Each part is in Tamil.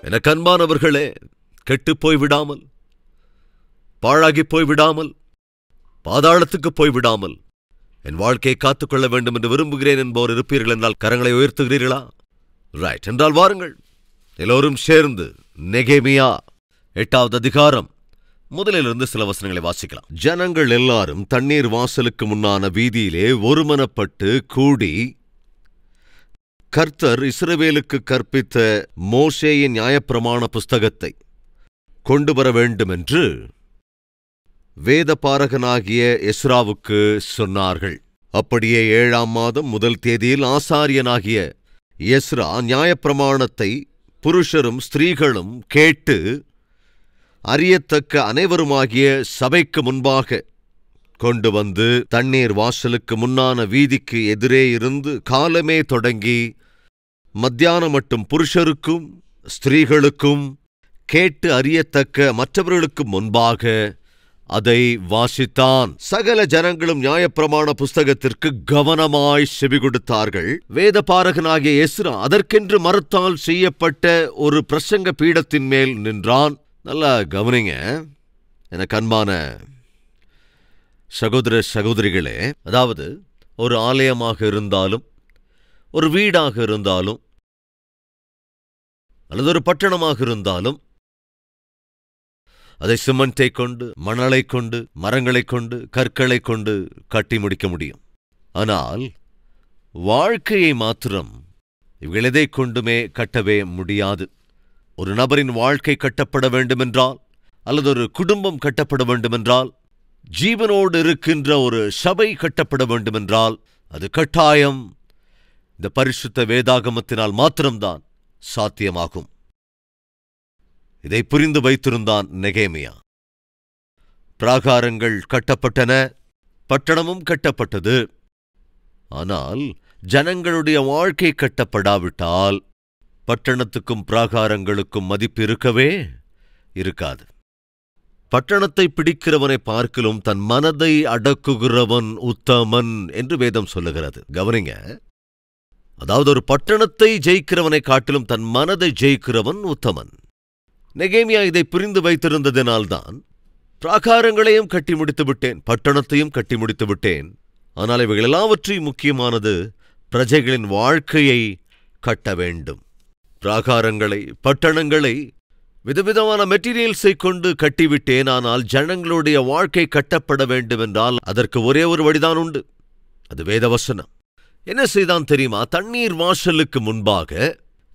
எனக்கு அன்பானவர்களே, கெட்டுப் போய்விடாமல், பாழாகிப் போய்விடாமல், பாதாளத்துக்கு போய்விடாமல் என் வாழ்க்கையை காத்துக்கொள்ள வேண்டும் என்று விரும்புகிறேன் என்பவர் இருப்பீர்கள் என்றால் கரங்களை உயர்த்துகிறீர்களா? ரைட் என்றால் வாருங்கள், எல்லோரும் சேர்ந்து நெகேமியா 8வது அதிகாரம் முதலிலிருந்து சில வசனங்களை வாசிக்கலாம். ஜனங்கள் எல்லாரும் தண்ணீர் வாசலுக்கு முன்னான வீதியிலே ஒருமனப்பட்டு கூடி கர்த்தர் இஸ்ரவேலுக்கு கற்பித்த மோசேயின் நியாயப்பிரமாண புஸ்தகத்தை கொண்டு வர வேண்டுமென்று வேதபாரகனாகிய எஸ்ராவுக்கு சொன்னார்கள். அப்படியே 7ஆம் மாதம் 1 தேதியில் ஆசாரியனாகிய எஸ்ரா நியாயப்பிரமாணத்தை புருஷரும் ஸ்திரீகளும் கேட்டு அறியத்தக்க அனைவருமாகிய சபைக்கு முன்பாக கொண்டு வந்து தண்ணீர் வாசலுக்கு முன்னான வீதிக்கு எதிரே இருந்து காலமே தொடங்கி மத்தியானம் மட்டும் புருஷருக்கும் ஸ்திரீகளுக்கும் கேட்டு அறியத்தக்க மற்றவர்களுக்கு முன்பாக அதை வாசித்தான். சகல ஜனங்களும் நியாயப்பிரமாண புஸ்தகத்திற்கு கவனமாய் செவி கொடுத்தார்கள். வேதபாரகனாகிய எஸ்ரா அதற்கென்று மரத்தால் செய்யப்பட்ட ஒரு பிரசங்க பீடத்தின் மேல் நின்றான். நல்லா கவனிங்க எனக்கு அன்பான சகோதர சகோதரிகளே. அதாவது ஒரு ஆலயமாக இருந்தாலும், ஒரு வீடாக இருந்தாலும், அல்லது ஒரு பட்டணமாக இருந்தாலும், அதை சிமெண்டை கொண்டு, மணலை கொண்டு, மரங்களை கொண்டு, கற்களை கொண்டு கட்டி முடிக்க முடியும். ஆனால் வாழ்க்கையை மாத்திரம் இவைகள் எதை கொண்டுமே கட்டவே முடியாது. ஒரு நபரின் வாழ்க்கை கட்டப்பட வேண்டுமென்றால், அல்லது ஒரு குடும்பம் கட்டப்பட வேண்டுமென்றால், ஜீவனோடு இருக்கின்ற ஒரு சபை கட்டப்பட வேண்டுமென்றால், அது கட்டாயம் இந்த பரிசுத்த வேதாகமத்தினால் மாத்திரம்தான் சாத்தியமாகும். இதை புரிந்து வைத்திருந்தான் நெகேமியா. பிராகாரங்கள் கட்டப்பட்டன, பட்டணமும் கட்டப்பட்டது. ஆனால் ஜனங்களுடைய வாழ்க்கை கட்டப்படாவிட்டால் பட்டணத்துக்கும் பிராகாரங்களுக்கும் மதிப்பு இருக்கவே இருக்காது. பட்டணத்தை பிடிக்கிறவனை பார்க்கிலும் தன் மனதை அடக்குகிறவன் உத்தமன் என்று வேதம் சொல்லுகிறது. கவனிங்க, அதாவது ஒரு பட்டணத்தை ஜெயிக்கிறவனை காட்டிலும் தன் மனதை ஜெயிக்கிறவன் உத்தமன். நெகேமியா இதை புரிந்து வைத்திருந்ததினால்தான் பிராகாரங்களையும் கட்டி முடித்து விட்டேன், பட்டணத்தையும் கட்டி முடித்து விட்டேன். ஆனால் இவைகள் எல்லாவற்றையும் முக்கியமானது பிரஜைகளின் வாழ்க்கையை கட்ட வேண்டும். பிராகாரங்களை, பட்டணங்களை விதவிதமான மெட்டீரியல்ஸை கொண்டு கட்டிவிட்டேன். ஆனால் ஜனங்களுடைய வாழ்க்கை கட்டப்பட வேண்டுமென்றால் அதற்கு ஒரே ஒரு வழிதான் உண்டு. அது வேதவசனம். என்ன செய்தான் தெரியுமா? தண்ணீர் வாசலுக்கு முன்பாக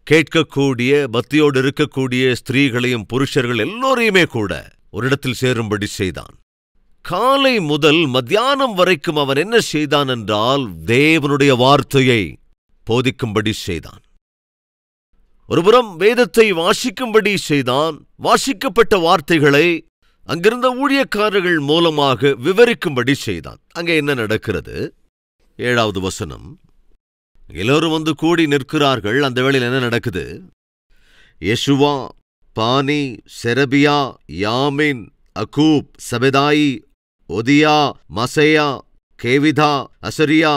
கேட்கக்கூடிய, பக்தியோடு இருக்கக்கூடிய ஸ்திரீகளையும் புருஷர்கள் எல்லோரையுமே கூட ஒரு இடத்தில் சேரும்படி செய்தான். காலை முதல் மத்தியானம் வரைக்கும் அவன் என்ன செய்தான் என்றால் தேவனுடைய வார்த்தையை போதிக்கும்படி செய்தான். ஒருபுறம் வேதத்தை வாசிக்கும்படி செய்தான். வாசிக்கப்பட்ட வார்த்தைகளை அங்கிருந்த ஊழியக்காரர்கள் மூலமாக விவரிக்கும்படி செய்தான். அங்கே என்ன நடக்கிறது? 7வது வசனம். எல்லோரும் வந்து கூடி நிற்கிறார்கள். அந்த வேளையில் என்ன நடக்குது? யெசுவா, பானி, செரபியா, யாமின், அகூப், சபெதாயி, ஒதியா, மசேயா, கேவிதா, அசரியா,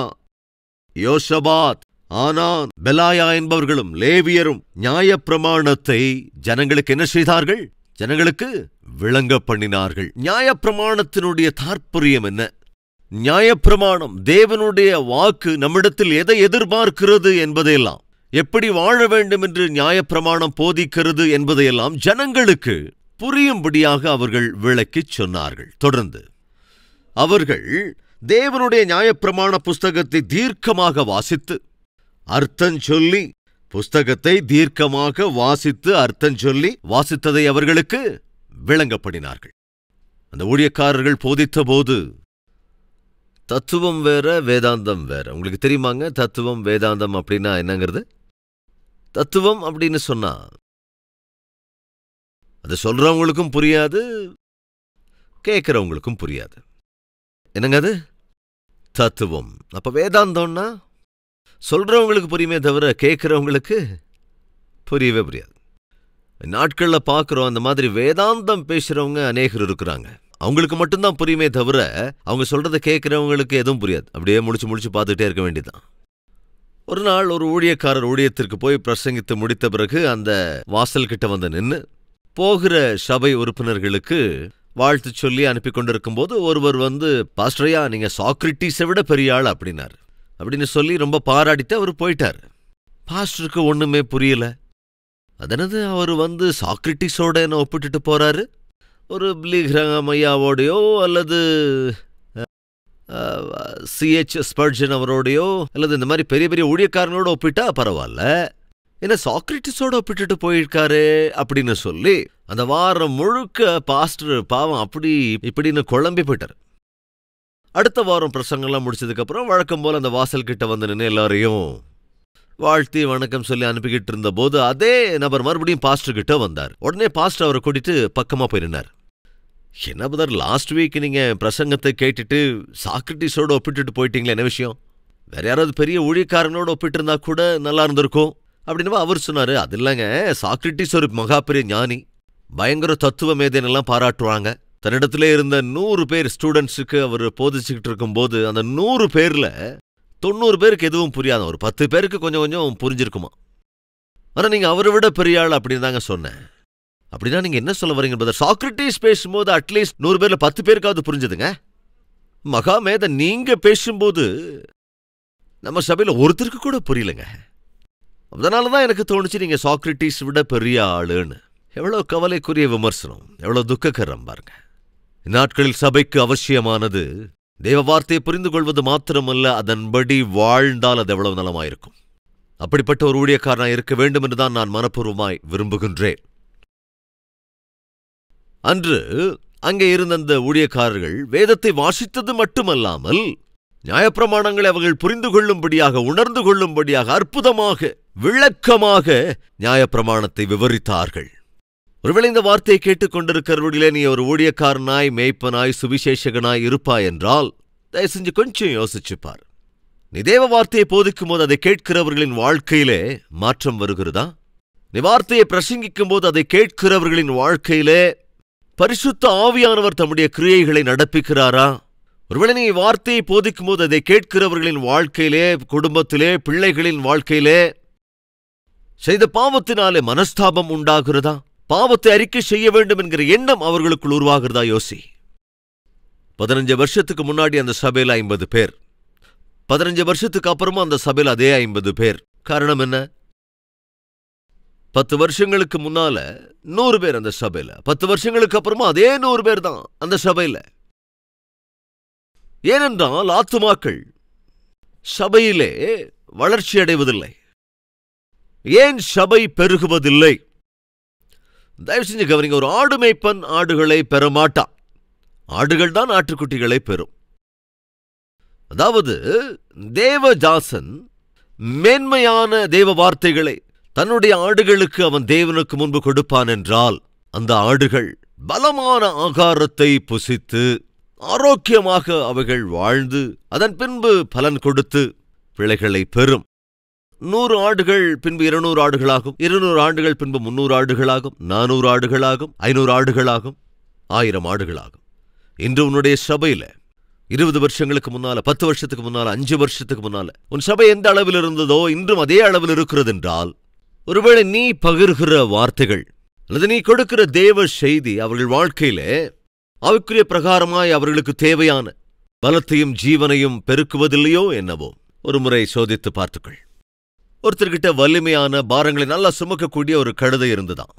யோசபாத், ஆனான், பெலாயா என்பவர்களும் லேவியரும் நியாயப்பிரமாணத்தை ஜனங்களுக்கு என்ன செய்தார்கள்? ஜனங்களுக்கு விளங்க பண்ணினார்கள். நியாயப்பிரமாணத்தினுடைய தாற்பயம் என்ன? நியாயப்பிரமாணம் தேவனுடைய வாக்கு நம்மிடத்தில் எதை எதிர்பார்க்கிறது என்பதையெல்லாம், எப்படி வாழ வேண்டும் என்று நியாயப்பிரமாணம் போதிக்கிறது என்பதையெல்லாம் ஜனங்களுக்கு புரியும்படியாக அவர்கள் விளக்கிச் சொன்னார்கள். தொடர்ந்து அவர்கள் தேவனுடைய நியாயப்பிரமாண புஸ்தகத்தை தீர்க்கமாக வாசித்து அர்த்தஞ்சொல்லி, புஸ்தகத்தை தீர்க்கமாக வாசித்து அர்த்தஞ்சொல்லி வாசித்ததை அவர்களுக்கு விளங்கப்படினார்கள். அந்த ஊழியக்காரர்கள் போதித்த போது தத்துவம் வேற, வேதாந்தம் வேற. உங்களுக்கு தெரியுமாங்க தத்துவம் வேதாந்தம் அப்படின்னா என்னங்கிறது? தத்துவம் அப்படின்னு சொன்னா அது சொல்றவங்களுக்கும் புரியாது, கேட்கிறவங்களுக்கும் புரியாது. என்னங்க அது? தத்துவம். அப்ப வேதாந்தம்னா சொல்றவங்களுக்கு புரியுமே தவிர கேட்கிறவங்களுக்கு புரியவே புரியாது. நாட்களில் பார்க்குறோம், அந்த மாதிரி வேதாந்தம் பேசுறவங்க அநேகர் இருக்கிறாங்க. அவங்களுக்கு மட்டும்தான் புரியுமே தவிர அவங்க சொல்றதை கேட்கிறவங்களுக்கு எதுவும் புரியாது. அப்படியே முடிச்சு பார்த்துட்டே இருக்க வேண்டியதுதான். ஒரு நாள் ஒரு ஊழியக்காரர் ஊழியத்திற்கு போய் பிரசங்கித்து முடித்த பிறகு அந்த வாசல் கிட்ட வந்து நின்னு போகிற சபை உறுப்பினர்களுக்கு வாழ்த்து சொல்லி அனுப்பி கொண்டிருக்கும் போது ஒருவர் வந்து, பாஸ்டரையா, நீங்க சாக்ரட்டிஸை விட பெரிய ஆள் அப்படின்னாரு. அப்படின்னு சொல்லி ரொம்ப பாராட்டிட்டு அவர் போயிட்டார். பாஸ்டருக்கு ஒண்ணுமே புரியல. அதனது அவர் வந்து சாக்ரட்டிஸோட என்ன ஒப்பிட்டுட்டு போறாரு? ஒரு பிலிகிரஹாம் ஐயாவோடையோ அல்லது C.H. ஸ்பர்ஜன் அவரோடையோ அல்லது இந்த மாதிரி பெரிய பெரிய ஊழியக்காரங்களோட ஒப்பிட்டா பரவாயில்ல, என்ன சாக்ரட்டிஸோட ஒப்பிட்டுட்டு போயிருக்காரு அப்படின்னு சொல்லி அந்த வாரம் முழுக்க பாஸ்டர் பாவம் அப்படி இப்படின்னு குழம்பி போயிட்டார். அடுத்த வாரம் பிரசங்கம்லாம் முடிச்சதுக்கு அப்புறம் வழக்கம் போல அந்த வாசல் கிட்ட வந்து நின்று எல்லாரையும் வாழ்த்தி வணக்கம் சொல்லி அனுப்பிக்கிட்டு இருந்த போது அதே நபர் மறுபடியும் பாஸ்டர் கிட்ட வந்தார். உடனே பாஸ்டர் அவரை கூட்டிட்டு பக்கமா போய் நின்னார். என்ன பதர், லாஸ்ட் வீக் நீங்க பிரசங்கத்தை கேட்டுட்டு சாக்ரட்டிஸோட ஒப்பிட்டுட்டு போயிட்டீங்களே, என்ன விஷயம்? வேற யாராவது பெரிய ஊழியக்காரங்களோட ஒப்பிட்டு இருந்தா கூட நல்லா இருந்திருக்கும் அப்படின்னு அவர் சொன்னாரு. அது இல்லைங்க, சாக்ரட்டிஸ் ஒரு மகா பெரிய ஞானி, பயங்கர தத்துவ மேதைன்னெல்லாம் பாராட்டுவாங்க. தன்னிடத்திலே இருந்த 100 பேர் ஸ்டூடெண்ட்ஸுக்கு அவர் போதிச்சுக்கிட்டு இருக்கும்போது அந்த 100 பேர்ல 90 பேருக்கு எதுவும் புரியாத, ஒரு 10 பேருக்கு கொஞ்சம் கொஞ்சம் புரிஞ்சிருக்குமா. ஆனா நீங்க அவரை விட பெரிய ஆள் அப்படின்னு தாங்க சொன்னேன். அப்படின்னா நீங்க என்ன சொல்ல வரீங்க பிரதர்? சாக்ரட்டிஸ் பேசும்போது அட்லீஸ்ட் 100 பேர்ல 10 பேருக்காவது புரிஞ்சதுங்க. மகாமேத நீங்க பேசும்போது நம்ம சபையில ஒருத்தருக்கு கூட புரியலங்க. அதனாலதான் எனக்கு தோணுச்சு நீங்க சாக்ரட்டிஸ் விட பெரிய ஆளுன்னு. எவ்வளவு கவலைக்குரிய விமர்சனம், எவ்வளவு துக்ககரம் பாருங்க. இந்நாட்களில் சபைக்கு அவசியமானது தேவ வார்த்தையை புரிந்து கொள்வது மாத்திரமல்ல, அதன்படி வாழ்ந்தால் அது எவ்வளவு நலமாயிருக்கும். அப்படிப்பட்ட ஒரு ஊழியக்காரனாய் இருக்க வேண்டும் என்றுதான் நான் மனப்பூர்வமாய் விரும்புகின்றேன். அன்று அங்கே இருந்த அந்த ஊழியக்காரர்கள் வேதத்தை வாசித்தது மட்டுமல்லாமல் நியாயப்பிரமாணங்களை அவர்கள் புரிந்து கொள்ளும்படியாக, உணர்ந்து கொள்ளும்படியாக அற்புதமாக விளக்கமாக நியாயப்பிரமாணத்தை விவரித்தார்கள். ஒருவேளை இந்த வார்த்தையை கேட்டுக்கொண்டிருக்கிறவர்களே நீ ஒரு ஊழியக்காரனாய், மேய்ப்பனாய், சுவிசேஷகனாய் இருப்பாய் என்றால் தயவு செஞ்சு கொஞ்சம் யோசிச்சுப்பார். நீ தேவ வார்த்தையை போதிக்கும் போது அதை கேட்கிறவர்களின் வாழ்க்கையிலே மாற்றம் வருகிறதா? நீ வார்த்தையை பிரசங்கிக்கும் போது அதை கேட்கிறவர்களின் வாழ்க்கையிலே பரிசுத்த ஆவியானவர் தம்முடைய கிரியைகளை நடப்பிக்கிறாரா? ஒருவேளை நீ வார்த்தையை போதிக்கும் போது அதை கேட்கிறவர்களின் வாழ்க்கையிலே, குடும்பத்திலே, பிள்ளைகளின் வாழ்க்கையிலே செய்த பாவத்தினாலே மனஸ்தாபம் உண்டாகிறதா? பாவத்தை அறிக்கை செய்ய வேண்டும் என்கிற எண்ணம் அவர்களுக்குள் உருவாகிறதா? யோசி. 15 வருஷத்துக்கு முன்னாடி அந்த சபையில 50 பேர், 15 வருஷத்துக்கு அப்புறமா அந்த சபையில அதே 50 பேர். காரணம் என்ன? 10 வருஷங்களுக்கு முன்னால 100 பேர் அந்த சபையில, 10 வருஷங்களுக்கு அப்புறமா அதே 100 பேர் தான் அந்த சபையில. ஏனென்றால் ஆத்துமாக்கள் சபையிலே வளர்ச்சி அடைவதில்லை. ஏன் சபை பெருகுவதில்லை? தயவு செஞ்சு கவனிங்க. ஒரு ஆடு மேய்ப்பன் ஆடுகளை பெறமாட்டான், ஆடுகள் தான் ஆட்டுக்குட்டிகளை பெறும். அதாவது தேவதாசன் மேன்மையான தேவ வார்த்தைகளை தன்னுடைய ஆடுகளுக்கு அவன் தேவனுக்கு முன்பு கொடுப்பான் என்றால் அந்த ஆடுகள் பலமான ஆகாரத்தை புசித்து ஆரோக்கியமாக அவைகள் வாழ்ந்து அதன் பின்பு பலன் கொடுத்து பிள்ளைகளை பெறும். 100 ஆடுகள் பின்பு 200 ஆடுகளாகும், 200 ஆண்டுகள் பின்பு 300 ஆடுகளாகும், 400 ஆடுகளாகும், 500 ஆடுகளாகும், 1000 ஆடுகளாகும். இன்று உன்னுடைய சபையில 20 வருஷங்களுக்கு முன்னால, 10 வருஷத்துக்கு முன்னால, 5 வருஷத்துக்கு முன்னால உன் சபை எந்த அளவில் இருந்ததோ இன்றும் அதே அளவில் இருக்கிறது என்றால், ஒருவேளை நீ பகிர்கிற வார்த்தைகள் அல்லது நீ கொடுக்கிற தேவ செய்தி அவர்கள் வாழ்க்கையிலே ஆவிக்குரிய பிரகாரமாய் அவர்களுக்கு தேவையான பலத்தையும் ஜீவனையும் பெருக்குவதில்லையோ என்னவோ ஒரு முறை சோதித்து பார்த்துக்கள். ஒருத்தர்கிட்ட வலிமையான பாரங்களை நல்லா சுமக்கக்கூடிய ஒரு கழுதை இருந்துதான்.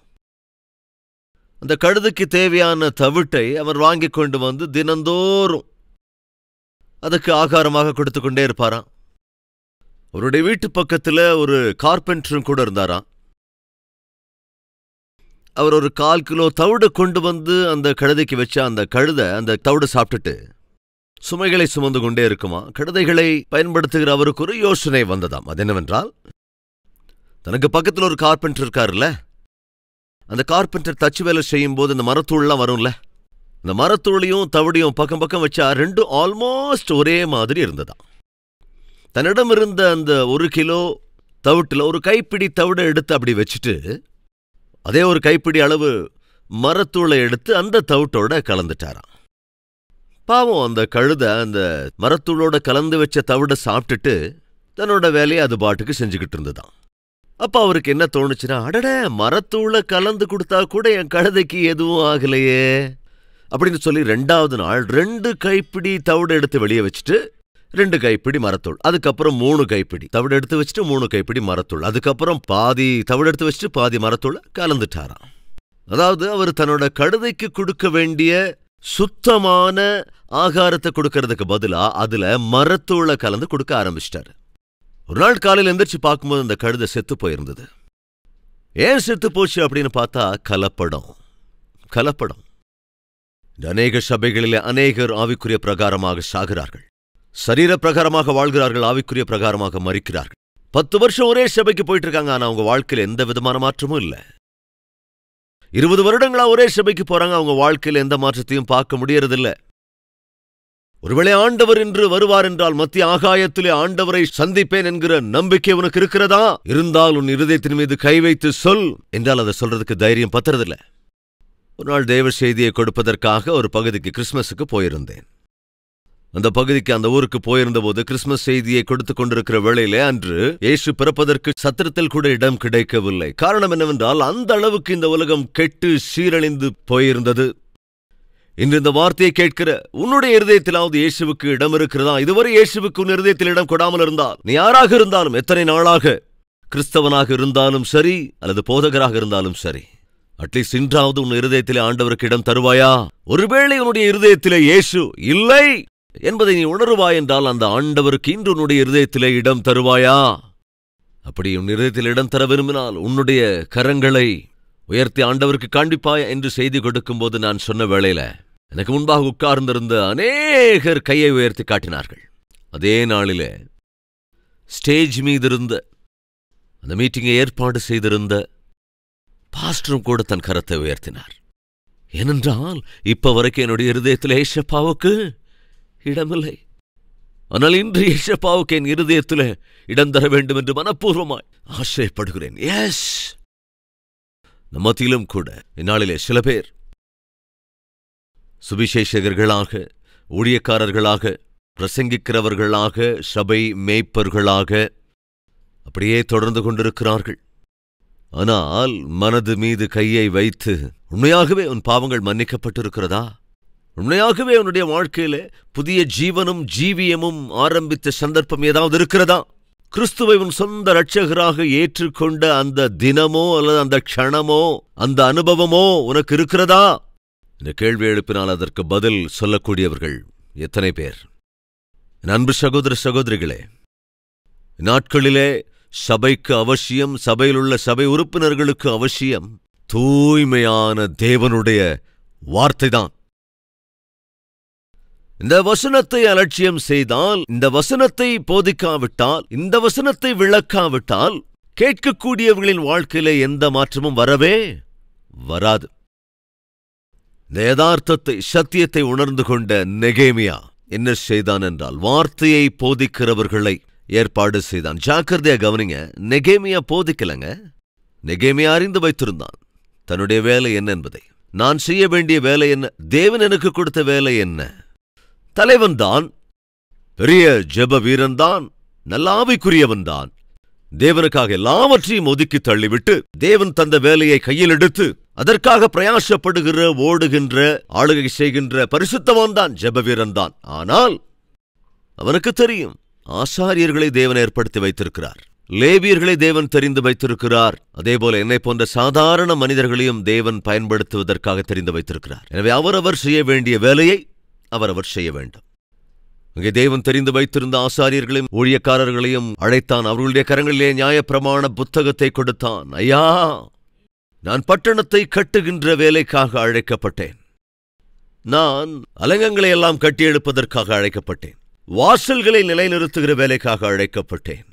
அந்த கழுதைக்கு தேவையான தவிட்டை அவர் வாங்கி கொண்டு வந்து தினந்தோறும் அதுக்கு ஆகாரமாக கொடுத்து கொண்டே இருப்பாராம். அவருடைய வீட்டு பக்கத்துல ஒரு கார்பெண்டரும் கூட இருந்தாராம். அவர் ஒரு 1/4 கிலோ தவிடு கொண்டு வந்து அந்த கழுதைக்கு வச்சா அந்த கழுதை அந்த தவிடு சாப்பிட்டுட்டு சுமைகளை சுமந்து கொண்டே இருக்குமா. கழுதைகளை பயன்படுத்துகிற அவருக்கு ஒரு யோசனை வந்ததாம். அது என்னவென்றால், தனக்கு பக்கத்தில் ஒரு கார்பெண்டர் இருக்காருல்ல, அந்த கார்பெண்டர் தச்சு வேலை செய்யும் போது இந்த மரத்தூள்லாம் வரும்ல, இந்த மரத்தூளையும் தவிடையும் பக்கம் பக்கம் வச்சா ரெண்டும் ஆல்மோஸ்ட் ஒரே மாதிரி இருந்ததாம். தன்னிடம் இருந்த அந்த 1 கிலோ தவிட்டுல ஒரு கைப்பிடி தவிடை எடுத்து அப்படி வச்சுட்டு அதே ஒரு கைப்பிடி அளவு மரத்தூளை எடுத்து அந்த தவிட்டோட கலந்துட்டாராம். பாவம் அந்த கழுதை அந்த மரத்தூளோட கலந்து வச்ச தவிடை சாப்பிட்டுட்டு தன்னோட வேலையை அது பாட்டுக்கு செஞ்சுக்கிட்டு இருந்துதான். அப்ப அவருக்கு என்ன தோணுச்சுன்னா, அடட, மரத்தூளை கலந்து கொடுத்தா கூட என் கழுதைக்கு எதுவும் ஆகலையே அப்படின்னு சொல்லி 2வது நாள் 2 கைப்பிடி தவிடு எடுத்து வெளியே வச்சுட்டு 2 கைப்பிடி மரத்தூள், அதுக்கப்புறம் 3 கைப்பிடி தவிடு எடுத்து வச்சுட்டு 3 கைப்பிடி மரத்தூள், அதுக்கப்புறம் பாதி தவிடு எடுத்து வச்சுட்டு பாதி மரத்தூளை கலந்துட்டாராம். அதாவது அவர் தன்னோட கழுதைக்கு கொடுக்க வேண்டிய சுத்தமான ஆகாரத்தை கொடுக்கறதுக்கு பதிலா அதுல மரத்தூளை கலந்து கொடுக்க ஆரம்பிச்சிட்டாரு. ஒரு நாள் காலையில் எந்திரிச்சு பார்க்கும்போது அந்த கழுதை செத்து போயிருந்தது. ஏன் செத்து போச்சு அப்படின்னு பார்த்தா கலப்படம். அநேக சபைகளிலே அநேகர் ஆவிக்குரிய பிரகாரமாக சாகிறார்கள், சரீர பிரகாரமாக வாழ்கிறார்கள், ஆவிக்குரிய பிரகாரமாக மரிக்கிறார்கள். 10 வருஷம் ஒரே சபைக்கு போயிட்டு இருக்காங்க, ஆனா அவங்க வாழ்க்கையில் எந்த விதமான மாற்றமும் இல்லை. 20 வருடங்களா ஒரே சபைக்கு போறாங்க, அவங்க வாழ்க்கையில் எந்த மாற்றத்தையும் பார்க்க முடியறதில்லை. ஒருவேளை ஆண்டவர் என்று வருவார் என்றால் மத்திய ஆகாயத்திலே ஆண்டவரை சந்திப்பேன் என்கிற நம்பிக்கை உனக்கு இருக்கிறதா? இருந்தால் உன் இருதயத்தின் மீது கை வைத்து சொல் என்றால் அதை சொல்றதுக்கு தைரியம் பத்துறதில்லை. ஒரு நாள் தேவ செய்தியை கொடுப்பதற்காக ஒரு பகுதிக்கு கிறிஸ்மஸுக்கு போயிருந்தேன். அந்த பகுதிக்கு அந்த ஊருக்கு போயிருந்த போது கிறிஸ்மஸ் செய்தியை கொடுத்து கொண்டிருக்கிற வேளையிலே அன்று இயேசு பிறப்பதற்கு சத்திரத்தில் கூட இடம் கிடைக்கவில்லை. காரணம் என்னவென்றால் அந்த அளவுக்கு இந்த உலகம் கெட்டு சீரழிந்து போயிருந்தது. இன்று இந்த வார்த்தையை கேட்கிற உன்னுடைய இருதயத்திலாவது இயேசுவுக்கு இடம் இருக்கிறதா? இதுவரை இயேசுவுக்கு உன் இருதயத்தில் இடம் கொடாமல் இருந்தால், நீ யாராக இருந்தாலும், எத்தனை நாளாக கிறிஸ்தவனாக இருந்தாலும் சரி அல்லது போதகராக இருந்தாலும் சரி, அட்லீஸ்ட் இன்றாவது உன் இருதயத்திலே ஆண்டவருக்கு இடம் தருவாயா? ஒருவேளை உன்னுடைய இருதயத்திலே இயேசு இல்லை என்பதை நீ உணருவாய் என்றால் அந்த ஆண்டவருக்கு இன்று உன்னுடைய இருதயத்திலே இடம் தருவாயா? அப்படி உன் இருதயத்தில் இடம் தர விரும்பினால் உன்னுடைய கரங்களை உயர்த்தி ஆண்டவருக்கு காண்பிப்பாய் என்று செய்தி கொடுக்கும் போது நான் சொன்ன வேளையில எனக்கு முன்பாக உட்கார்ந்திருந்த அநேகர் கையை உயர்த்தி காட்டினார்கள். அதே நாளிலே ஸ்டேஜ் மீது இருந்த அந்த மீட்டிங்கை ஏற்பாடு செய்திருந்த பாஸ்டரும் கூட தன் கரத்தை உயர்த்தினார். ஏனென்றால் இப்ப வரைக்கும் என்னுடைய இருதயத்தில் ஏசப்பாவுக்கு இடமில்லை. ஆனால் இன்று ஏசப்பாவுக்கு என் இருதயத்தில் இடம் தர வேண்டும் என்று மனப்பூர்வமாய் ஆசைப்படுகிறேன். எஸ், மத்தியிலும் கூட இந்நாளிலே சில பேர் சுவிசேஷகர்களாக, ஊழியக்காரர்களாக, பிரசங்கிக்கிறவர்களாக, சபை மேய்ப்பர்களாக அப்படியே தொடர்ந்து கொண்டிருக்கிறார்கள். ஆனால் மனது மீது கையை வைத்து உண்மையாகவே உன் பாவங்கள் மன்னிக்கப்பட்டிருக்கிறதா? உண்மையாகவே உன்னுடைய வாழ்க்கையில புதிய ஜீவனும் ஜீவியமும் ஆரம்பித்த சந்தர்ப்பம் ஏதாவது இருக்கிறதா? கிறிஸ்துவை உன் சொந்த இரட்சகராக ஏற்றுக்கொண்ட அந்த தினமோ அல்லது அந்த க்ஷணமோ அந்த அனுபவமோ உனக்கு இருக்கிறதா? இந்த கேள்வி எழுப்பினால் அதற்கு பதில் சொல்லக்கூடியவர்கள் எத்தனை பேர்? என் அன்பு சகோதர சகோதரிகளே, நாட்களிலே சபைக்கு அவசியம், சபையில் உள்ள சபை உறுப்பினர்களுக்கு அவசியம் தூய்மையான தேவனுடைய வார்த்தைதான். இந்த வசனத்தை அலட்சியம் செய்தால், இந்த வசனத்தை போதிக்காவிட்டால், இந்த வசனத்தை விளக்காவிட்டால் கேட்கக்கூடியவர்களின் வாழ்க்கையிலே எந்த மாற்றமும் வரவே வராது. இந்த யதார்த்தத்தை, சத்தியத்தை உணர்ந்து கொண்ட நெகேமியா என்ன செய்தான் என்றால் வார்த்தையை போதிக்கிறவர்களை ஏற்பாடு செய்தான். ஜாக்கிரதையா கவனிங்க, நெகேமியா போதிக்கலங்க. நெகேமியா அறிந்து வைத்திருந்தான் தன்னுடைய வேலை என்ன என்பதை. நான் செய்ய வேண்டிய வேலை என்ன? தேவன் எனக்கு கொடுத்த வேலை என்ன? தலைவன் தான், பெரிய ஜெப வீரன்தான், நல்ல ஆவிக்குரியவன்தான். தேவனுக்காக எல்லாவற்றையும் ஒதுக்கி தள்ளிவிட்டு தேவன் தந்த வேலையை கையில் எடுத்து அதற்காக பிரயாசப்படுகிற, ஓடுகின்ற, ஆளுகை செய்கின்ற பரிசுத்தவான் தான், ஜெப வீரன் தான். ஆனால் அவனுக்கு தெரியும் ஆசாரியர்களை தேவன் ஏற்படுத்தி வைத்திருக்கிறார், லேவியர்களை தேவன் தெரிந்து வைத்திருக்கிறார். அதேபோல என்னை போன்ற சாதாரண மனிதர்களையும் தேவன் பயன்படுத்துவதற்காக தெரிந்து வைத்திருக்கிறார். எனவே அவரவர் செய்ய வேண்டிய வேலையை அவரவர் செய்ய வேண்டும். அங்கே தேவன் தெரிந்து வைத்திருந்த ஆசாரியர்களையும் ஊழியக்காரர்களையும் அழைத்தான். அவர்களுடைய கரங்களிலே நியாயப்பிரமாண புத்தகத்தை கொடுத்தான். ஐயா, நான் பட்டணத்தை கட்டுகின்ற வேலைக்காக அழைக்கப்பட்டேன். நான் அலங்கங்களை எல்லாம் கட்டி எழுப்பதற்காக அழைக்கப்பட்டேன். வாசல்களை நிலைநிறுத்துகிற வேலைக்காக அழைக்கப்பட்டேன்.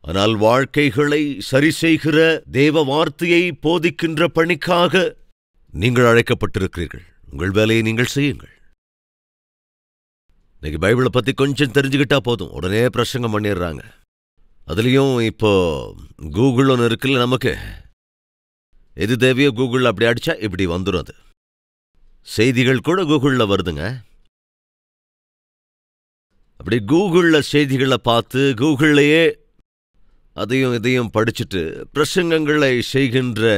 ஆனால் வாழ்க்கைகளை சரி செய்கிற தேவ வார்த்தையை போதிக்கின்ற பணிக்காக நீங்கள் அழைக்கப்பட்டிருக்கிறீர்கள். உங்கள் வேலையை நீங்கள் செய்யுங்கள். இன்னைக்கு பைபிளை பத்தி கொஞ்சம் தெரிஞ்சுக்கிட்டா போதும், உடனே பிரசங்கம் பண்ணிடுறாங்க. அதுலயும் இப்போ கூகுள் ஒன்று இருக்குல்ல, நமக்கு எது தேவையோ கூகுள் அப்படி அடிச்சா இப்படி வந்துடும். அது செய்திகள் கூட கூகுளில் வருதுங்க. அப்படி கூகுளில் செய்திகளை பார்த்து கூகுள்லையே அதையும் இதையும் படிச்சுட்டு பிரசங்கங்களை செய்கின்ற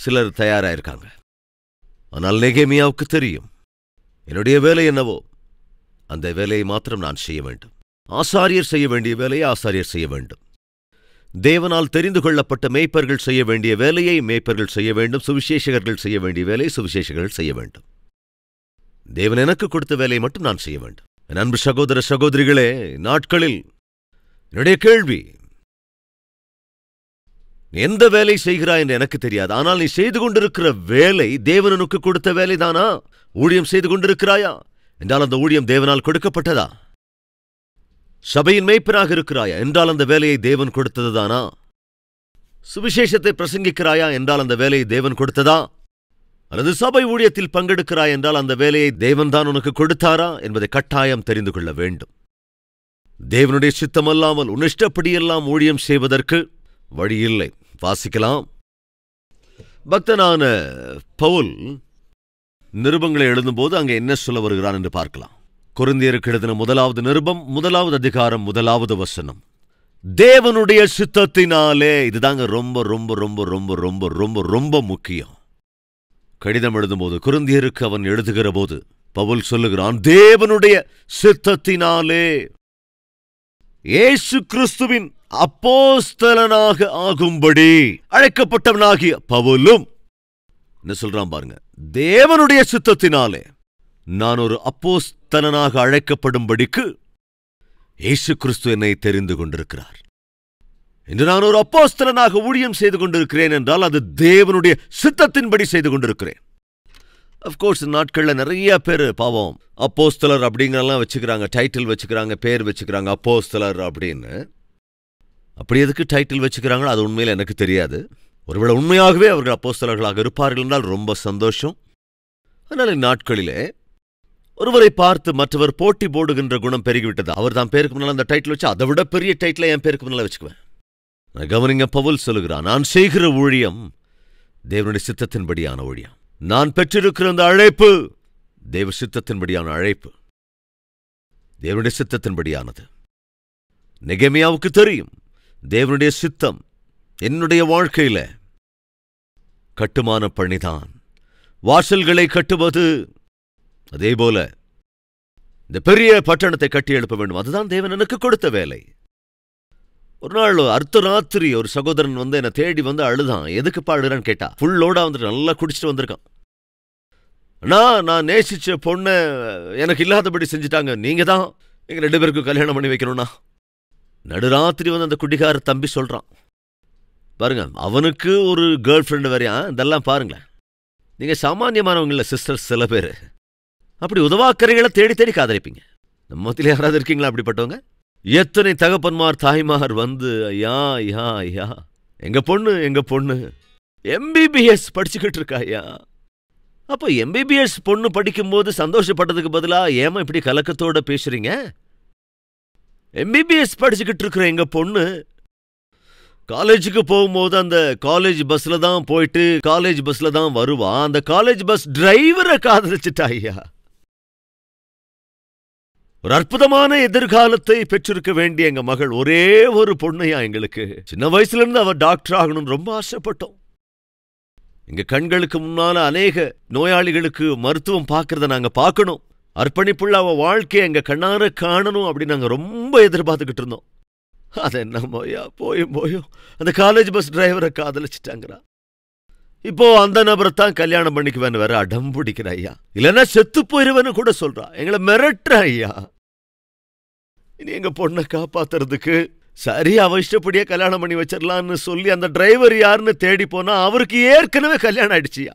சிலர் தயாராயிருக்காங்க. ஆனால் நெகேமியாவுக்கு தெரியும், என்னுடைய வேலை என்னவோ அந்த வேலையை மாத்திரம் நான் செய்ய வேண்டும். ஆசாரியர் செய்ய வேண்டிய வேலையை ஆசாரியர் செய்ய வேண்டும். தேவனால் தெரிந்து கொள்ளப்பட்ட மேய்ப்பர்கள் செய்ய வேண்டிய வேலையை மேய்ப்பர்கள் செய்ய வேண்டும். சுவிசேஷகர்கள் செய்ய வேண்டிய வேலையை சுவிசேஷகர்கள் செய்ய வேண்டும். தேவன் எனக்கு கொடுத்த வேலையை மட்டும் நான் செய்ய வேண்டும். என் அன்பு சகோதர சகோதரிகளே, நாட்களில் என்னுடைய கேள்வி, எந்த வேலை செய்கிறாய் என்று எனக்கு தெரியாது. ஆனால் நீ செய்து கொண்டிருக்கிற வேலை தேவனுக்கு கொடுத்த வேலைதானா? ஊழியம் செய்து கொண்டிருக்கிறாயா என்றால் அந்த ஊழியம் தேவனால் கொடுக்கப்பட்டதா? சபையின் மேய்ப்பனாக இருக்கிறாயா என்றால் அந்த வேலையை தேவன் கொடுத்ததுதானா? சுவிசேஷத்தை பிரசங்கிக்கிறாயா என்றால் அந்த வேலையை தேவன் கொடுத்ததா? அல்லது சபை ஊழியத்தில் பங்கெடுக்கிறாய் என்றால் அந்த வேலையை தேவன் தான் உனக்கு கொடுத்தாரா என்பதை கட்டாயம் தெரிந்து கொள்ள வேண்டும். தேவனுடைய சித்தமல்லாமல் உன் இஷ்டப்படியெல்லாம் ஊழியம் செய்வதற்கு வழியில்லை. வாசிக்கலாம். பக்தனான பவுல் நிருபங்களை எழுதும்போது அங்கே என்ன சொல்ல வருகிறான் என்று பார்க்கலாம். கொரிந்தியருக்கு எழுதின 1வது நிருபம் 1வது அதிகாரம் 1வது வசனம். தேவனுடைய சித்தத்தினாலே. இதுதாங்க ரொம்ப ரொம்ப ரொம்ப ரொம்ப ரொம்ப ரொம்ப ரொம்ப முக்கியம். கடிதம் எழுதும்போது கொரிந்தியருக்கு அவன் எழுதுகிற போது பவுல் சொல்லுகிறான், தேவனுடைய சித்தத்தினாலே இயேசு கிறிஸ்துவின் அப்போஸ்தலனாக ஆகும்படி அழைக்கப்பட்டவனாகிய பவுலும் என்ன சொல்றான் பாருங்க, தேவனுடைய சித்தத்தினாலே நான் ஒரு அப்போஸ்தலனாக அழைக்கப்படும்படிக்கு இயேசு கிறிஸ்து என்னை தெரிந்து கொண்டிருக்கிறார். இன்று நான் ஒரு அப்போஸ்தலனாக ஊழியம் செய்து கொண்டிருக்கிறேன் என்றால் அது தேவனுடைய சித்தத்தின்படி செய்து கொண்டிருக்கிறேன். அஃப்கோர்ஸ் நாட்கள்ல நிறைய பேர் பாவம் அப்போஸ்தலர் அப்படிங்கிறலாம் வச்சுக்கிறாங்க, டைட்டில் வச்சுக்கிறாங்க, பேர் வச்சுக்கிறாங்க அப்போஸ்தலர் அப்படின்னு. அப்படி எதுக்கு டைட்டில் வச்சுக்கிறாங்களோ அது உண்மையில எனக்கு தெரியாது. ஒருவேளை உண்மையாகவே அவர்கள் அப்போஸ்தலர்களாக இருப்பார்கள் என்றால் ரொம்ப சந்தோஷம். அதனால இந்நாட்களிலே ஒருவரை பார்த்து மற்றவர் போட்டி போடுகின்ற குணம் பெருகிவிட்டது. அவர் தான் பேருக்கு முன்னால் அந்த டைட்டில் வச்சு அதை விட பெரிய டைட்டிலை என் பேருக்கு முன்னால் வச்சுக்குவேன். கவனிங்க, பவுல் சொல்லுகிறான், நான் செய்கிற ஊழியம் தேவனுடைய சித்தத்தின்படியான ஊழியம். நான் பெற்றிருக்கிற அந்த அழைப்பு தேவ சித்தத்தின்படியான அழைப்பு, தேவனுடைய சித்தத்தின்படியானது. நெகேமியாவுக்கு தெரியும் தேவனுடைய சித்தம் என்னுடைய வாழ்க்கையில கட்டுமான பணிதான், வாசல்களை கட்டுவது. அதேபோல இந்த பெரிய பட்டணத்தை கட்டி எழுப்ப வேண்டும், அதுதான் தேவன் எனக்கு கொடுத்த வேலை. ஒரு நாள் அர்த்தராத்திரி ஒரு சகோதரன் வந்து என்னை தேடி வந்து அழுதான். எதுக்குப்பா அழுறான்னு கேட்டா, ஃபுல்லோட வந்துட்டு நல்லா குடிச்சிட்டு வந்திருக்கான். நான் நேசிச்ச பொண்ணை எனக்கு இல்லாதபடி செஞ்சுட்டாங்க, நீங்க தான் எங்க 2 பேருக்கும் கல்யாணம் பண்ணி வைக்கணும்னா. நடுராத்திரி வந்து அந்த குடிகார தம்பி சொல்றான் பாருங்க, அவனுக்கு ஒரு கேர்ள் ஃப்ரெண்டு வரையா. இதெல்லாம் பாருங்களேன், நீங்க சாமானியமானவங்கள சிஸ்டர்ஸ் சில பேர் அப்படி உதவாக்கரைகளை தேடி தேடி காதலிப்பீங்க. நம்ம மத்தியில் யாராவது இருக்கீங்களா அப்படிப்பட்டவங்க? எத்தனை தகப்பன்மார் தாய்மார் வந்து ஐயா ஐயா ஐயா எங்க பொண்ணு MBBS படிச்சுக்கிட்டு இருக்கா ஐயா. அப்போ MBBS பொண்ணு படிக்கும்போது சந்தோஷப்பட்டதுக்கு பதிலா ஏமா இப்படி கலக்கத்தோட பேசுறீங்க? MBBS படிச்சுக்கிட்டு இருக்கிற எங்க பொண்ணு காலேஜுக்கு போகும்போது அந்த காலேஜ் பஸ்ல தான் போயிட்டு காலேஜ் பஸ்ல தான் வருவா. அந்த காலேஜ் பஸ் டிரைவரை காதலிச்சுட்டா ஐயா. ஒரு அற்புதமான எதிர்காலத்தை பெற்றிருக்க வேண்டிய எங்க மகள் ஒரே ஒரு பொண்ணையா எங்களுக்கு. சின்ன வயசுல இருந்து அவ டாக்டர் ஆகணும்னு ரொம்ப ஆசைப்பட்டோம். எங்க கண்களுக்கு முன்னால அநேக நோயாளிகளுக்கு மருத்துவம் பார்க்கறத நாங்க பார்க்கணும், அர்ப்பணிப்புள்ள அவ வாழ்க்கையை எங்க கண்ணார காணணும் அப்படின்னு நாங்க ரொம்ப எதிர்பார்த்துக்கிட்டு இருந்தோம். அது என்னமோயா போயும் அந்த காலேஜ் பஸ் டிரைவரை காதலிச்சுட்டாங்கிறா. இப்போ அந்த நபரை தான் கல்யாணம் பண்ணிக்குவேன்னு வேற அடம் பிடிக்கிற ஐயா. இல்லைன்னா செத்து போயிருவேன்னு கூட சொல்றா. எங்களை மிரட்டுற ஐயா. இனி எங்க பொண்ணை காப்பாத்துறதுக்கு சரி அவ இஷ்டப்படியே கல்யாணம் பண்ணி வச்சிடலான்னு சொல்லி அந்த டிரைவர் யாருன்னு தேடி போனா அவருக்கு ஏற்கனவே கல்யாணம் ஆயிடுச்சியா,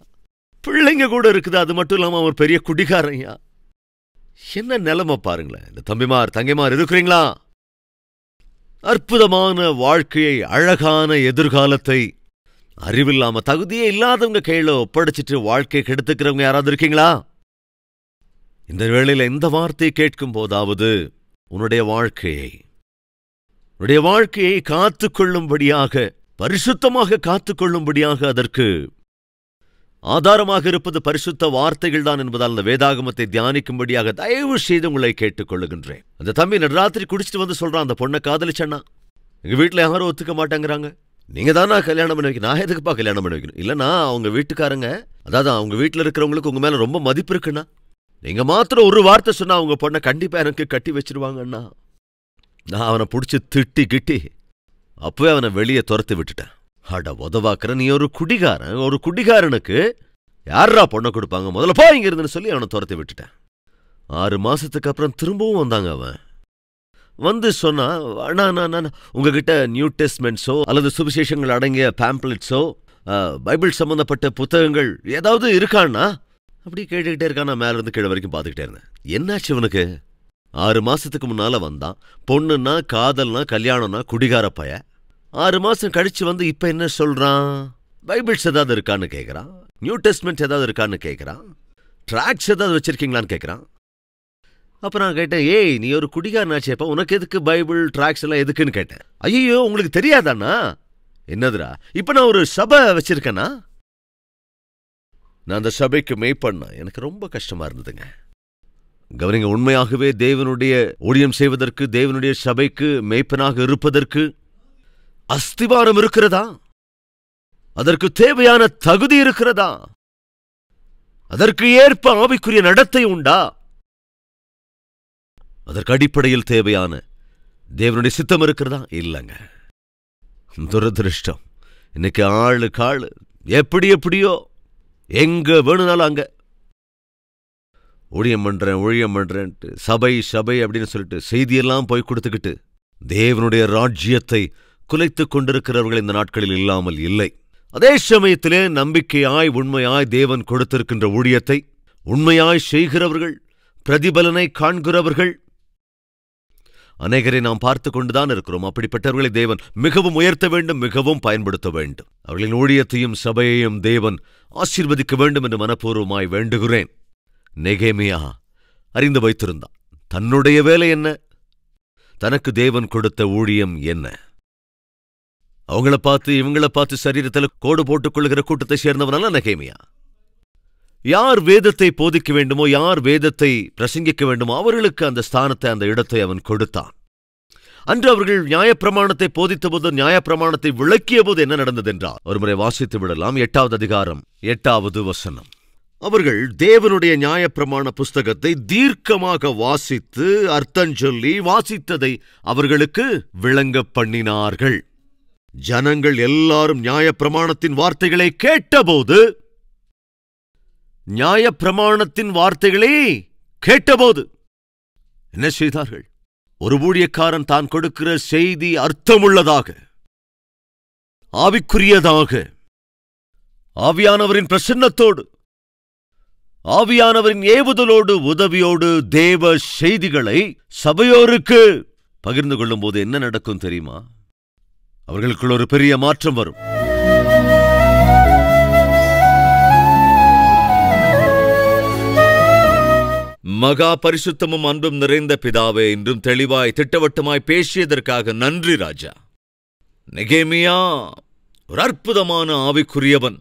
பிள்ளைங்க கூட இருக்குது. அது மட்டும் இல்லாம அவர் பெரிய குடிகாரையா. என்ன நிலைமை பாருங்களேன். இந்த தம்பிமார் தங்கைமார் இருக்கிறீங்களா? அற்புதமான வாழ்க்கையை, அழகான எதிர்காலத்தை அறிவில்லாம தகுதியே இல்லாதவங்க கையில ஒப்படைச்சிட்டு வாழ்க்கையை கெடுத்துக்கிறவங்க யாராவது இருக்கீங்களா? இந்த வேளையில இந்த வார்த்தையை கேட்கும் போதாவது உன்னுடைய வாழ்க்கையை காத்துக்கொள்ளும்படியாக, பரிசுத்தமாக காத்துக்கொள்ளும்படியாக அதற்கு ஆதாரமாக இருப்பது பரிசுத்த வார்த்தைகள் தான் என்பதால் அந்த வேதாகமத்தை தியானிக்கும்படியாக தயவு செய்து உங்களை கேட்டுக்கொள்ளுகின்றேன். அந்த தம்பி நடராத்திரி குடிச்சிட்டு வந்து சொல்றான், அந்த பொண்ணை காதலிச்சண்ணா, எங்க வீட்டுல யாரும் ஒத்துக்க மாட்டாங்கிறாங்க. நீங்க தானா கல்யாணம் பண்ணி வைக்கணும். நான் எதுக்குப்பா கல்யாணம் பண்ணி வைக்கணும்? இல்லைன்னா அவங்க வீட்டுக்காரங்க, அதாவது அவங்க வீட்டுல இருக்கிறவங்களுக்கு உங்க மேல ரொம்ப மதிப்பு இருக்குண்ணா. நீங்க மாத்திரம் ஒரு வார்த்தை சொன்னா அவங்க பொண்ணை கண்டிப்பா எனக்கு கட்டி வச்சிருவாங்கண்ணா. நான் அவனை பிடிச்சி திட்டி கிட்டி அப்பவே அவனை வெளியே துரத்து விட்டுட்டேன். அட உதவாக்குற, நீ ஒரு குடிகாரன், ஒரு குடிகாரனுக்கு யாரா பொண்ணை கொடுப்பாங்க, முதல்ல போ இங்க இருந்துன்னு சொல்லி அவனை துரத்தி விட்டுட்டேன். 6 மாசத்துக்கு அப்புறம் திரும்பவும் வந்தாங்க. அவன் வந்து சொன்னா, அண்ணா நான் உங்ககிட்ட நியூ டெஸ்ட்மெண்ட்ஸோ அல்லது சுவிசேஷங்கள் அடங்கிய பேம்ப்ளெட்ஸோ பைபிள் சம்பந்தப்பட்ட புத்தகங்கள் ஏதாவது இருக்கான்னா அப்படி கேட்டுக்கிட்டே இருக்கான். நான் மேல இருந்து கீழே வரைக்கும் பார்த்துக்கிட்டே இருந்தேன். என்னாச்சு இவனுக்கு? 6 மாசத்துக்கு முன்னால வந்தான். பொண்ணுன்னா காதல்னா கல்யாணம்னா குடிகார பய. 6 மாசம் கழிச்சு வந்து இப்ப என்ன சொல்றான்? பைபிள்ஸ் ஏதாவது இருக்கான்னு கேட்கறான். நியூ டெஸ்ட்மெண்ட் ஏதாவது இருக்கான்னு கேட்கறான். ட்ராக்ஸ் ஏதாவது வச்சிருக்கீங்களான்னு கேட்கறான். அப்ப நான் கேட்டேன், ஏய் நீ ஒரு குடிகாரனாச்சேப்பா, உனக்கு எதுக்கு பைபிள் ட்ராக்ஸ் எல்லாம் எதுக்குன்னு கேட்டேன். ஐயோ உங்களுக்கு தெரியாதாண்ணா? என்னதுரா? இப்ப நான் ஒரு சபை வச்சிருக்கேன்னா, நான் அந்த சபைக்கு மேய்ப்பண்ணா. எனக்கு ரொம்ப கஷ்டமா இருந்ததுங்க. கவனிங்க, உண்மையாகவே தேவனுடைய ஊழியம் செய்வதற்கு, தேவனுடைய சபைக்கு மேய்ப்பனாக இருப்பதற்கு அஸ்திவாரம் இருக்கிறதா? அதற்கு தேவையான தகுதி இருக்கிறதா? அதற்கு ஏற்ப ஆவிக்குரிய நடத்தை உண்டா? அதற்கு அடிப்படையில் தேவையான தேவனுடைய சித்தம் இருக்கிறதா? இல்லைங்க. துரதிருஷ்டம். இன்னைக்கு ஆளுக்கு ஆளு எப்படி எப்படியோ எங்க வேணும்னாலும் அங்க ஊழியம் பண்றேன்ட்டு சபை அப்படின்னு சொல்லிட்டு செய்தியெல்லாம் போய் கொடுத்துக்கிட்டு தேவனுடைய ராஜ்யத்தை குலைத்துக் கொண்டிருக்கிறவர்கள் இந்த நாட்களில் இல்லாமல் இல்லை. அதே சமயத்திலே நம்பிக்கையாய் உண்மையாய் தேவன் கொடுத்திருக்கின்ற ஊழியத்தை உண்மையாய் செய்கிறவர்கள், பிரதிபலனை காண்கிறவர்கள் அநேகரை நாம் பார்த்து கொண்டுதான் இருக்கிறோம். அப்படிப்பட்டவர்களை தேவன் மிகவும் உயர்த்த வேண்டும், மிகவும் பயன்படுத்த வேண்டும். அவர்களின் ஊழியத்தையும் சபையையும் தேவன் ஆசீர்வதிக்க வேண்டும் என்று மனப்பூர்வமாய் வேண்டுகிறேன். நெகேமியா அறிந்து வைத்திருந்தான் தன்னுடைய வேலை என்ன, தனக்கு தேவன் கொடுத்த ஊழியம் என்ன. அவங்கள பார்த்து இவங்கள பார்த்து சரீரத்தில் கோடு போட்டுக் கொள்கிற கூட்டத்தை சேர்ந்தவனால நெகேமியா. யார் வேதத்தை போதிக்க வேண்டுமோ, யார் வேதத்தை பிரசங்கிக்க வேண்டுமோ அவர்களுக்கு அந்த ஸ்தானத்தை, அந்த இடத்தை அவன் கொடுத்தான். அன்று அவர்கள் நியாயப்பிரமாணத்தை போதித்த போது, நியாயப்பிரமாணத்தை விளக்கிய போது என்ன நடந்தது என்றால், ஒருமுறை வாசித்து விடலாம். 8வது அதிகாரம் 8வது வசனம். அவர்கள் தேவனுடைய நியாயப்பிரமாண புஸ்தகத்தை தீர்க்கமாக வாசித்து அர்த்தஞ்சொல்லி வாசித்ததை அவர்களுக்கு விளங்க பண்ணினார்கள். ஜனங்கள் எல்லாரும் நியாயப்பிரமாணத்தின் வார்த்தைகளை கேட்டபோது, நியாயப்பிரமாணத்தின் வார்த்தைகளை கேட்டபோது என்ன செய்தார்கள்? ஒரு ஊழியக்காரன் தான் கொடுக்கிற செய்தி அர்த்தமுள்ளதாக, ஆவிக்குரியதாக, ஆவியானவரின் பிரசன்னத்தோடு, ஆவியானவரின் ஏவுதலோடு, உதவியோடு தேவ செய்திகளை சபையோருக்கு பகிர்ந்து கொள்ளும் போது என்ன நடக்கும் தெரியுமா? அவர்களுக்குள் ஒரு பெரிய மாற்றம் வரும். மகா பரிசுத்தமும் அன்பும் நிறைந்த பிதாவே, இன்றும் தெளிவாய் திட்டவட்டமாய் பேசியதற்காக நன்றி ராஜா. நெகேமியா ஒரு அற்புதமான ஆவிக்குரியவன்.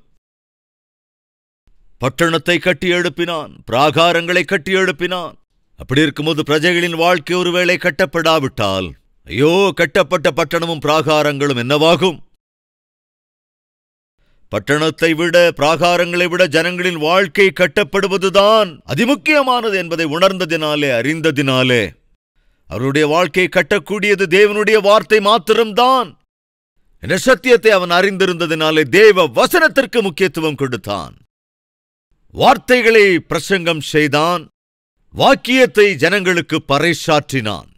பட்டணத்தை கட்டி எழுப்பினான், பிராகாரங்களை கட்டி எழுப்பினான். அப்படி இருக்கும்போது பிரஜைகளின் வாழ்க்கை ஒருவேளை கட்டப்படாவிட்டால், ஐயோ கட்டப்பட்ட பட்டணமும் பிராகாரங்களும் என்னவாகும்? பட்டணத்தை விட, பிராகாரங்களை விட ஜனங்களின் வாழ்க்கை கட்டப்படுவதுதான் அதிமுக்கியமானது என்பதை உணர்ந்ததினாலே, அறிந்ததினாலே அவருடைய வாழ்க்கையை கட்டக்கூடியது தேவனுடைய வார்த்தை மாத்திரம்தான் என்ற சத்தியத்தை அவன் அறிந்திருந்ததினாலே தேவ வசனத்திற்கு முக்கியத்துவம் கொடுத்தான். வார்த்தைகளை பிரசங்கம் செய்தான். வாக்கியத்தை ஜனங்களுக்கு பறைசாற்றினான்.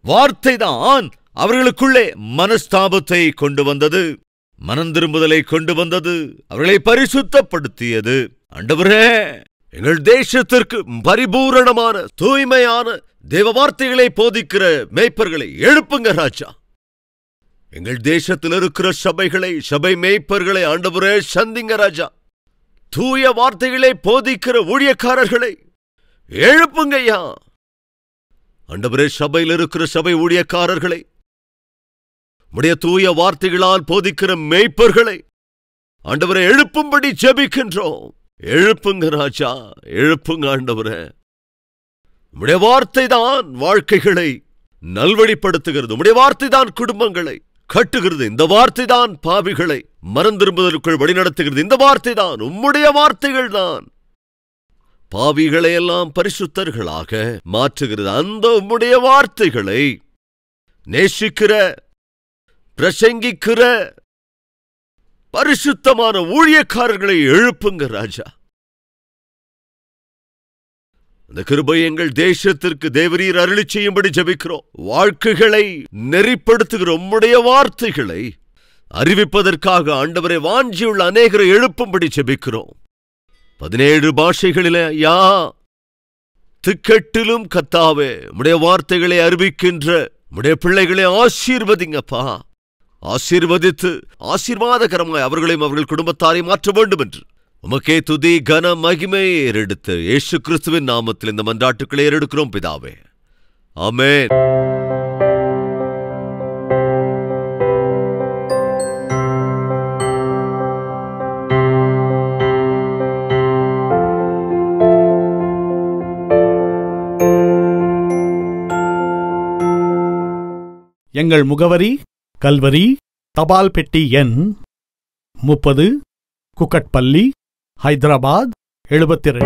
வார்த்தைதான் அவர்களுக்குள்ளே மனஸ்தாபத்தை கொண்டு வந்தது, மனந்திரும்புதலை கொண்டு வந்தது, அவர்களை பரிசுத்தப்படுத்தியது. ஆண்டவரே, எங்கள் தேசத்திற்கு பரிபூரணமான தூய்மையான தேவ வார்த்தைகளை போதிக்கிற மேய்ப்பர்களை எழுப்புங்க ராஜா. எங்கள் தேசத்தில் இருக்கிற சபைகளை, சபை மேய்ப்பர்களை ஆண்டவரே சந்திங்க ராஜா. தூய வார்த்தைகளை போதிக்கிற ஊழியக்காரர்களை எழுப்புங்கய்யா. ஆண்டவரே, சபையில் இருக்கிற சபை ஊழியக்காரர்களை, உடைய தூய வார்த்தைகளால் போதிக்கிற மேய்ப்பர்களை ஆண்டவரை எழுப்பும்படி ஜெபிக்கின்றோம். எழுப்புங்க ராஜா, எழுப்புங்க ஆண்டவரே. உடைய வார்த்தை தான் வாழ்க்கைகளை நல்வழிப்படுத்துகிறது. உடைய வார்த்தை தான் குடும்பங்களை கட்டுகிறது. இந்த வார்த்தை தான் பாவிகளை மனம் திரும்புதலுக்குள் வழிநடத்துகிறது. இந்த வார்த்தை தான், உம்முடைய வார்த்தைகள் தான் பாவிகளை எல்லாம் பரிசுத்தர்களாக மாற்றுகிறது. அந்த உம்முடைய வார்த்தைகளை நேசிக்கிற, பிரசங்கிக்கிற பரிசுத்தமான ஊழியக்காரர்களை எழுப்புங்க ராஜா. அந்த கிருபை எங்கள் தேசத்திற்கு தேவரீர் அருளி செய்யும்படி ஜெபிக்கிறோம். வாழ்க்கைகளை நெறிப்படுத்துகிற உம்முடைய வார்த்தைகளை அறிவிப்பதற்காக ஆண்டவரை வாஞ்சியுள்ள அநேகரை எழுப்பும்படி ஜெபிக்கிறோம். 17 பாஷைகளிலே யா திக்கெட்டிலும் கத்தாவே உம்முடைய வார்த்தைகளை அறிவிக்கின்ற உம்முடைய பிள்ளைகளை ஆசீர்வதிங்கப்பா. ஆசீர்வதித்து ஆசீர்வாதகரமாய் அவர்களையும் அவர்கள் குடும்பத்தாரை மாற்ற வேண்டும் என்று உமக்கே துதி கன மகிமையை ஏறெடுத்து இயேசு கிறிஸ்துவின் நாமத்தில் இந்த மன்றாட்டுக்களை ஏறெடுக்கிறோம் பிதாவே. ஆமென். எங்கள் முகவரி கல்வரி, தபால் பெட்டி எண் 30, குக்கட்பள்ளி, ஹைதராபாத் 72.